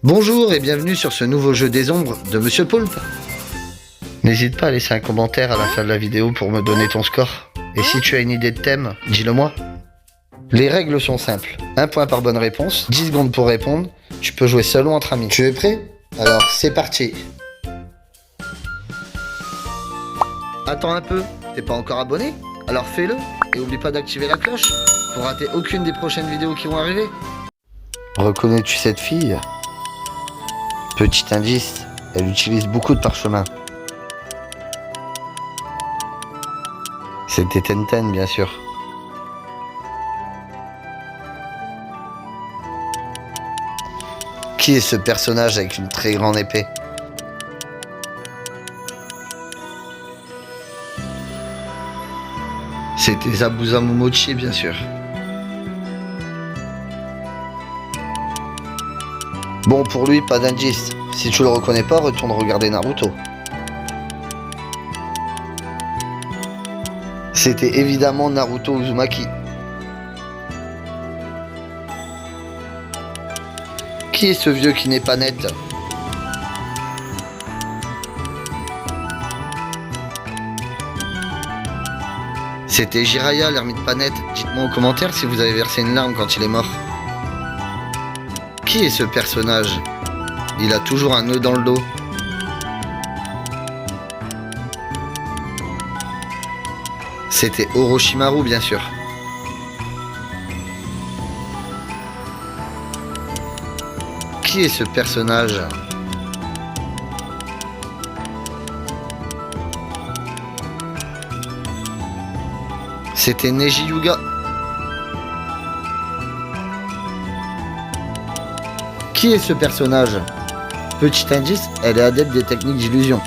Bonjour et bienvenue sur ce nouveau jeu des ombres de Monsieur Poulpe. N'hésite pas à laisser un commentaire à la fin de la vidéo pour me donner ton score. Et si tu as une idée de thème, dis-le moi. Les règles sont simples. 1 point par bonne réponse, 10 secondes pour répondre. Tu peux jouer seul ou entre amis. Tu es prêt? Alors c'est parti. Attends un peu, t'es pas encore abonné? Alors fais-le et oublie pas d'activer la cloche pour rater aucune des prochaines vidéos qui vont arriver. Reconnais-tu cette fille? Petit indice, elle utilise beaucoup de parchemins. C'était Tenten, bien sûr. Qui est ce personnage avec une très grande épée? C'était Zabuza Momochi, bien sûr. Bon, pour lui, pas d'indice. Si tu le reconnais pas, retourne regarder Naruto. C'était évidemment Naruto Uzumaki. Qui est ce vieux qui n'est pas net? C'était Jiraiya, l'ermite pas net. Dites-moi en commentaire si vous avez versé une larme quand il est mort. Qui est ce personnage? Il a toujours un nœud dans le dos. C'était Orochimaru, bien sûr. Qui est ce personnage? C'était Neji Yuga. Qui est ce personnage? Petit indice, elle est adepte des techniques d'illusion.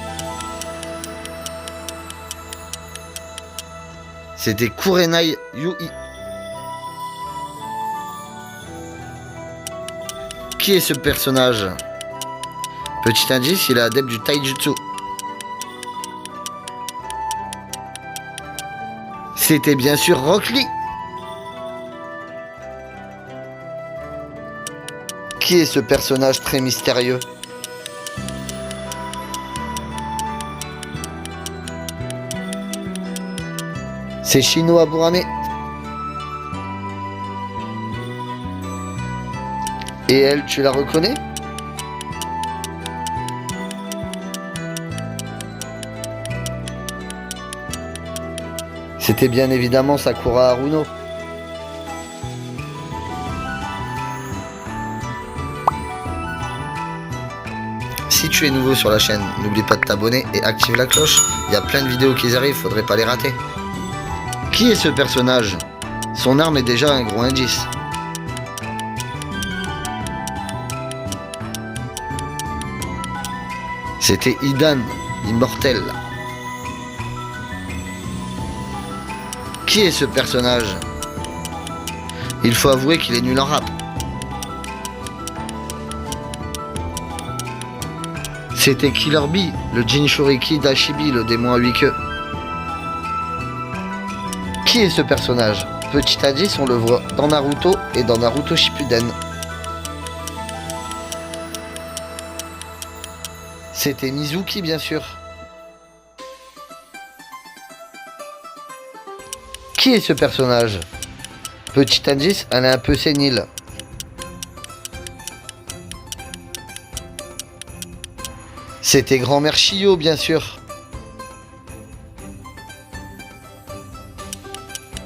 C'était Kurenai Yui. Qui est ce personnage? Petit indice, il est adepte du taijutsu. C'était bien sûr Rock Lee. Qui est ce personnage très mystérieux? C'est Shino Aburame. Et elle, tu la reconnais? C'était bien évidemment Sakura Haruno. Si tu es nouveau sur la chaîne, n'oublie pas de t'abonner et active la cloche. Il y a plein de vidéos qui arrivent, faudrait pas les rater. Qui est ce personnage? Son arme est déjà un gros indice. C'était Idan, immortel. Qui est ce personnage? Il faut avouer qu'il est nul en rap. C'était Killer Bee, le Jinchuriki d'Ashibi, le démon à 8 queues. Qui est ce personnage? Petit indice, on le voit dans Naruto et dans Naruto Shippuden. C'était Mizuki, bien sûr. Qui est ce personnage? Petit indice, elle est un peu sénile. C'était Grand-mère Shio, bien sûr.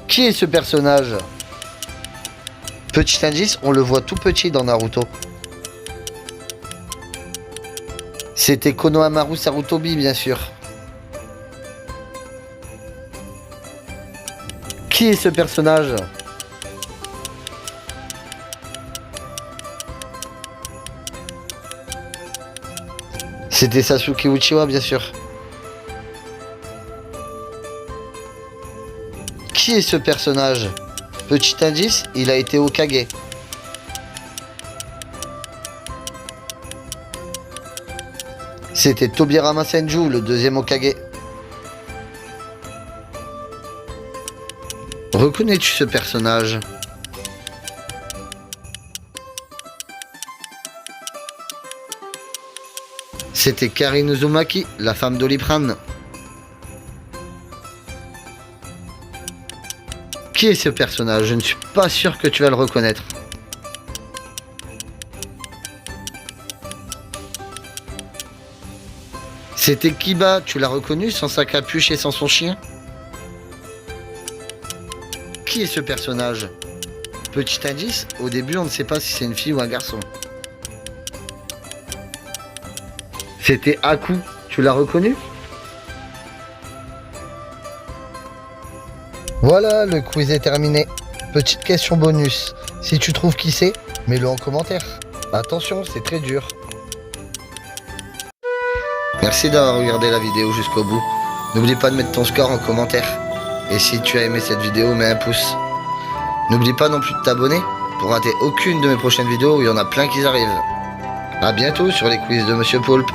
Qui est ce personnage? Petit indice, on le voit tout petit dans Naruto. C'était Konohamaru Sarutobi, bien sûr. Qui est ce personnage? C'était Sasuke Uchiwa, bien sûr. Qui est ce personnage? Petit indice, il a été Hokage. C'était Tobirama Senju, le deuxième Hokage. Reconnais-tu ce personnage? C'était Karine Uzumaki, la femme d'Oliprane. Qui est ce personnage? Je ne suis pas sûr que tu vas le reconnaître. C'était Kiba, tu l'as reconnu sans sa capuche et sans son chien? Qui est ce personnage? Petit indice, au début on ne sait pas si c'est une fille ou un garçon. C'était Aku, tu l'as reconnu? Voilà, le quiz est terminé. Petite question bonus. Si tu trouves qui c'est, mets-le en commentaire. Attention, c'est très dur. Merci d'avoir regardé la vidéo jusqu'au bout. N'oublie pas de mettre ton score en commentaire. Et si tu as aimé cette vidéo, mets un pouce. N'oublie pas non plus de t'abonner pour rater aucune de mes prochaines vidéos où il y en a plein qui arrivent. A bientôt sur les quiz de Monsieur Poulpe.